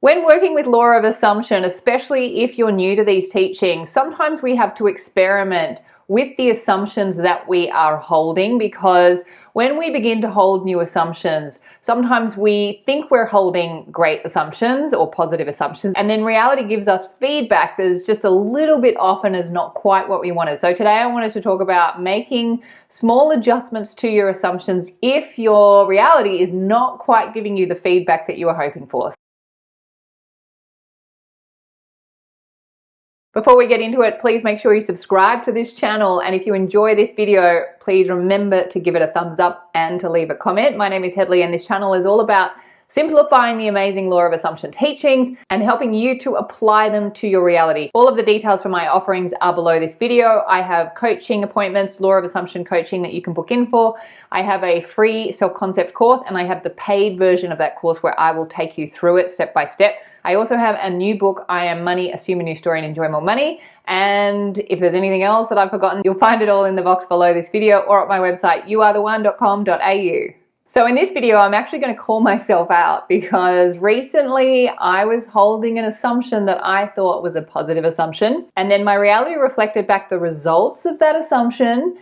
When working with law of assumption, especially if you're new to these teachings, sometimes we have to experiment with the assumptions that we are holding, because when we begin to hold new assumptions, sometimes we think we're holding great assumptions or positive assumptions, and then reality gives us feedback that is just a little bit off and is not quite what we wanted. So today I wanted to talk about making small adjustments to your assumptions if your reality is not quite giving you the feedback that you are hoping for. Before we get into it, please make sure you subscribe to this channel, and if you enjoy this video, please remember to give it a thumbs up and to leave a comment. My name is Hedley, and this channel is all about simplifying the amazing law of assumption teachings and helping you to apply them to your reality. All of the details for my offerings are below this video. I have coaching appointments, law of assumption coaching that you can book in for. I have a free self-concept course, and I have the paid version of that course where I will take you through it step by step. I also have a new book, I Am Money, Assume a New Story and Enjoy More Money. And if there's anything else that I've forgotten, you'll find it all in the box below this video or at my website, youaretheone.com.au. So in this video, I'm actually going to call myself out because recently I was holding an assumption that I thought was a positive assumption. And then my reality reflected back the results of that assumption.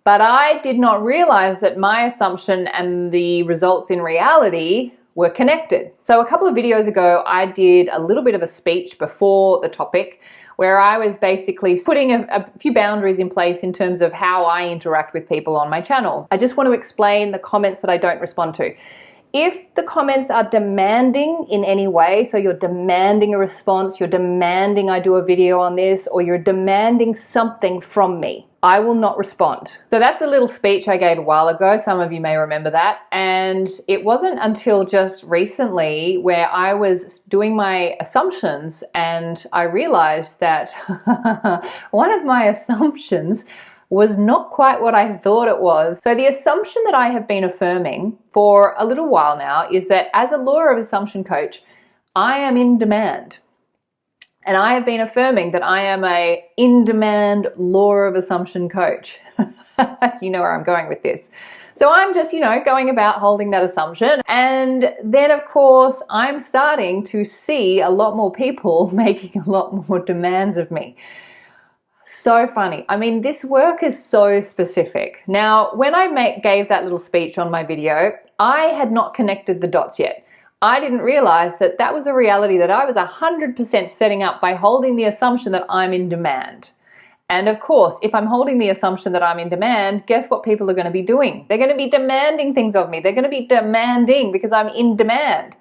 But I did not realize that my assumption and the results in reality were connected. So a couple of videos ago, I did a little bit of a speech before the topic where I was basically putting a few boundaries in place in terms of how I interact with people on my channel. I just want to explain the comments that I don't respond to. If the comments are demanding in any way, so you're demanding a response, you're demanding I do a video on this, or you're demanding something from me, I will not respond. So that's a little speech I gave a while ago. Some of you may remember that. And it wasn't until just recently where I was doing my assumptions and I realized that one of my assumptions was not quite what I thought it was. So the assumption that I have been affirming for a little while now is that as a law of assumption coach, I am in demand. And I have been affirming that I am a in-demand law of assumption coach. You know where I'm going with this. So I'm just, going about holding that assumption. And then of course, I'm starting to see a lot more people making a lot more demands of me. So funny. I mean, this work is so specific. Now, when I gave that little speech on my video, I had not connected the dots yet. I didn't realize that that was a reality that I was 100% setting up by holding the assumption that I'm in demand. And of course, if I'm holding the assumption that I'm in demand, guess what people are going to be doing? They're going to be demanding things of me. They're going to be demanding because I'm in demand.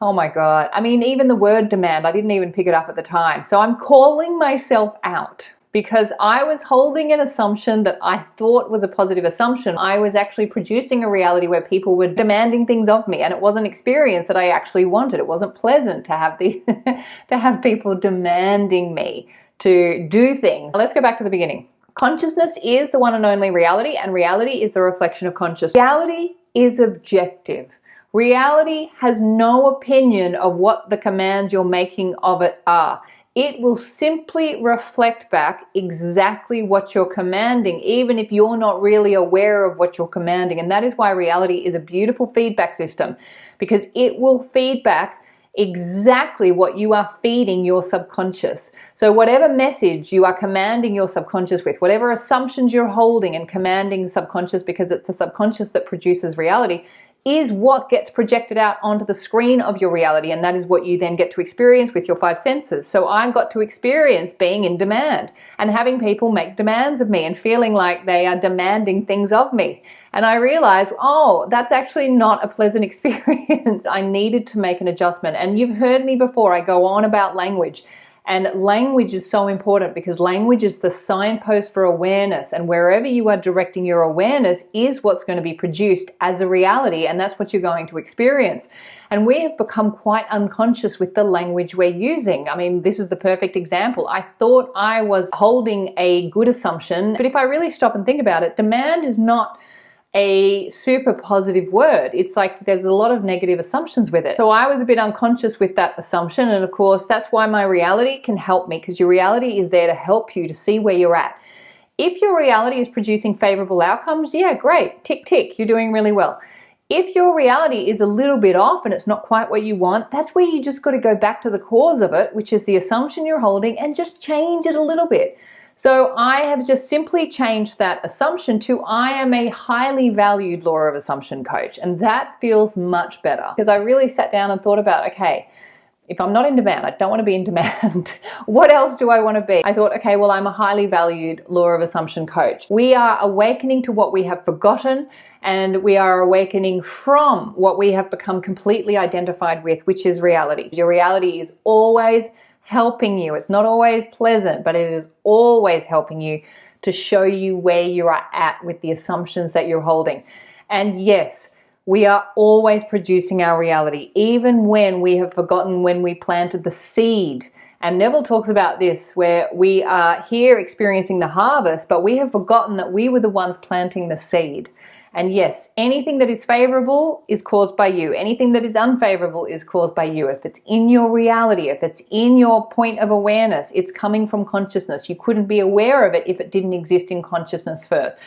Oh my God. I mean, even the word demand, I didn't even pick it up at the time. So I'm calling myself out because I was holding an assumption that I thought was a positive assumption. I was actually producing a reality where people were demanding things of me, and it was an experience that I actually wanted. It wasn't pleasant to have to have people demanding me to do things. Let's go back to the beginning. Consciousness is the one and only reality, and reality is the reflection of consciousness. Reality is objective. Reality has no opinion of what the commands you're making of it are. It will simply reflect back exactly what you're commanding, even if you're not really aware of what you're commanding. And that is why reality is a beautiful feedback system, because it will feed back exactly what you are feeding your subconscious. So whatever message you are commanding your subconscious with, whatever assumptions you're holding and commanding the subconscious, because it's the subconscious that produces reality, is what gets projected out onto the screen of your reality, and that is what you then get to experience with your five senses. So I got to experience being in demand and having people make demands of me and feeling like they are demanding things of me. And I realized, oh, that's actually not a pleasant experience. I needed to make an adjustment. And you've heard me before, I go on about language. And language is so important because language is the signpost for awareness, and wherever you are directing your awareness is what's going to be produced as a reality, and that's what you're going to experience. And we have become quite unconscious with the language we're using. I mean, this is the perfect example. I thought I was holding a good assumption, but if I really stop and think about it, demand is not a super positive word. It's like there's a lot of negative assumptions with it. So I was a bit unconscious with that assumption, and of course that's why my reality can help me, because your reality is there to help you to see where you're at. If your reality is producing favorable outcomes, yeah, great, tick tick, you're doing really well. If your reality is a little bit off and it's not quite what you want, that's where you just got to go back to the cause of it, which is the assumption you're holding, and just change it a little bit. So I have just simply changed that assumption to I am a highly valued law of assumption coach. And that feels much better because I really sat down and thought about, okay, if I'm not in demand, I don't want to be in demand. What else do I want to be? I thought, okay, well, I'm a highly valued law of assumption coach. We are awakening to what we have forgotten, and we are awakening from what we have become completely identified with, which is reality. Your reality is always helping you. It's not always pleasant, but it is always helping you to show you where you are at with the assumptions that you're holding. And yes, we are always producing our reality, even when we have forgotten when we planted the seed. And Neville talks about this, where we are here experiencing the harvest, but we have forgotten that we were the ones planting the seed. And yes, anything that is favorable is caused by you. Anything that is unfavorable is caused by you. If it's in your reality, if it's in your point of awareness, it's coming from consciousness. You couldn't be aware of it if it didn't exist in consciousness first.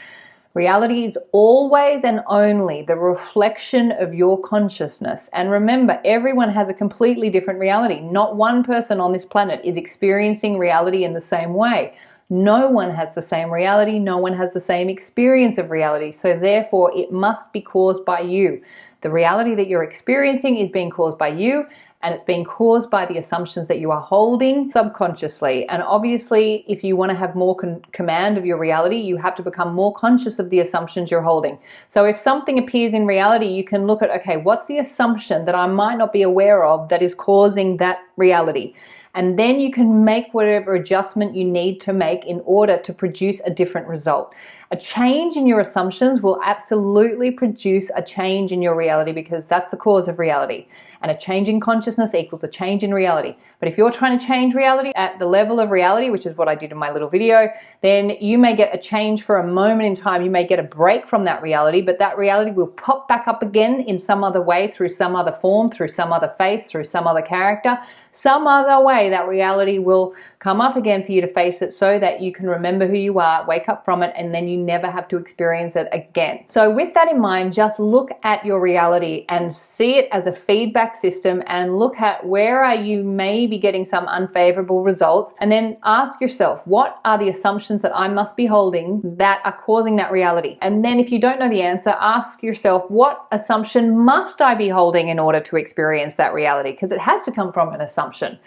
Reality is always and only the reflection of your consciousness. And remember, everyone has a completely different reality. Not one person on this planet is experiencing reality in the same way. No one has the same reality. No one has the same experience of reality. So therefore, it must be caused by you. The reality that you're experiencing is being caused by you, and it's being caused by the assumptions that you are holding subconsciously. And obviously, if you want to have more command of your reality, you have to become more conscious of the assumptions you're holding. So if something appears in reality, you can look at, okay, what's the assumption that I might not be aware of that is causing that reality? And then you can make whatever adjustment you need to make in order to produce a different result. A change in your assumptions will absolutely produce a change in your reality, because that's the cause of reality. And a change in consciousness equals a change in reality. But if you're trying to change reality at the level of reality, which is what I did in my little video, then you may get a change for a moment in time. You may get a break from that reality, but that reality will pop back up again in some other way, through some other form, through some other face, through some other character. Some other way that reality will come up again for you to face it, so that you can remember who you are, wake up from it, and then you never have to experience it again. So with that in mind, just look at your reality and see it as a feedback system, and look at where are you maybe getting some unfavorable results, and then ask yourself, what are the assumptions that I must be holding that are causing that reality? And then if you don't know the answer, ask yourself, what assumption must I be holding in order to experience that reality? Because it has to come from an assumption.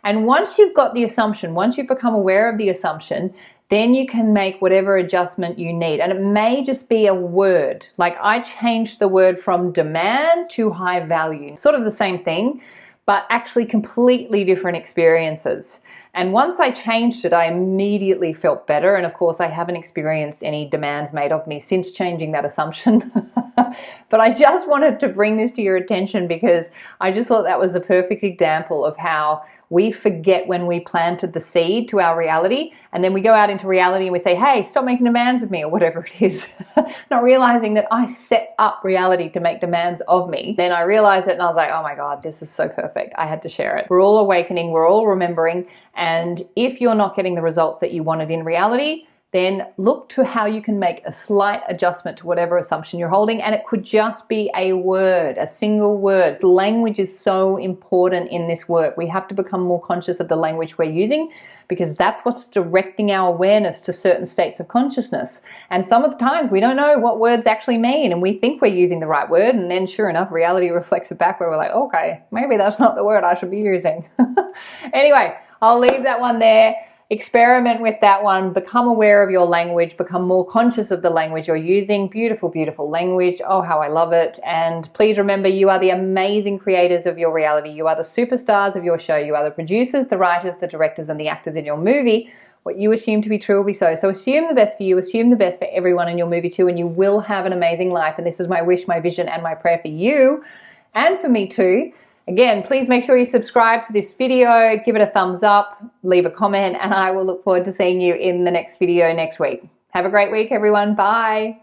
And once you've got the assumption, once you've become aware of the assumption, then you can make whatever adjustment you need. And it may just be a word. Like I changed the word from demand to high value. Sort of the same thing, but actually completely different experiences. And once I changed it, I immediately felt better. And of course, I haven't experienced any demands made of me since changing that assumption. But I just wanted to bring this to your attention, because I just thought that was the perfect example of how we forget when we planted the seed to our reality, and then we go out into reality and we say, hey, stop making demands of me, or whatever it is. Not realizing that I set up reality to make demands of me. Then I realized it and I was like, oh my God, this is so perfect. I had to share it. We're all awakening, we're all remembering. And if you're not getting the results that you wanted in reality, then look to how you can make a slight adjustment to whatever assumption you're holding. And it could just be a word, a single word. Language is so important in this work. We have to become more conscious of the language we're using, because that's what's directing our awareness to certain states of consciousness. And some of the times we don't know what words actually mean, and we think we're using the right word, and then sure enough, reality reflects it back where we're like, okay, maybe that's not the word I should be using. Anyway, I'll leave that one there. Experiment with that one. Become aware of your language. Become more conscious of the language you're using. Beautiful, beautiful language. Oh, how I love it. And please remember, you are the amazing creators of your reality. You are the superstars of your show. You are the producers, the writers, the directors, and the actors in your movie. What you assume to be true will be so. So assume the best for you. Assume the best for everyone in your movie too, and you will have an amazing life. And this is my wish, my vision, and my prayer for you, and for me too. Again, please make sure you subscribe to this video, give it a thumbs up, leave a comment, and I will look forward to seeing you in the next video next week. Have a great week, everyone. Bye.